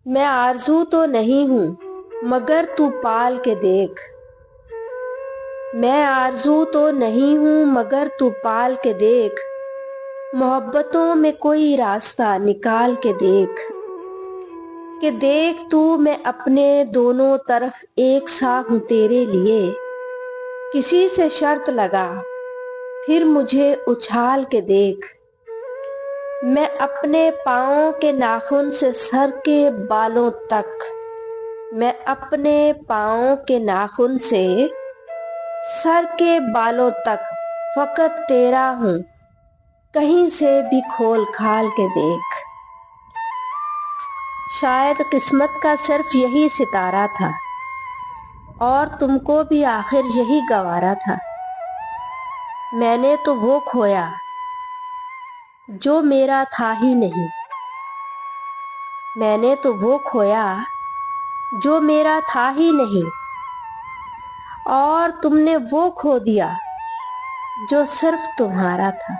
میں آرزو تو نہیں ہوں مگر تو پال کے دیکھ، میں آرزو تو نہیں ہوں مگر تو پال کے دیکھ، محبتوں میں کوئی راستہ نکال کے دیکھ، کہ دیکھ تو میں اپنے دونوں طرف ایک سا ہوں تیرے لیے، کسی سے شرط لگا پھر مجھے اچھال کے دیکھ، میں اپنے پاؤں کے ناخن سے سر کے بالوں تک، میں اپنے پاؤں کے ناخن سے سر کے بالوں تک فقط تیرا ہوں، کہیں سے بھی کھول کھال کے دیکھ۔ شاید قسمت کا صرف یہی ستارہ تھا اور تم کو بھی آخر یہی گوارا تھا، میں نے تو وہ کھویا جو میرا تھا ہی نہیں، میں نے تو وہ کھویا جو میرا تھا ہی نہیں، اور تم نے وہ کھو دیا جو صرف تمہارا تھا۔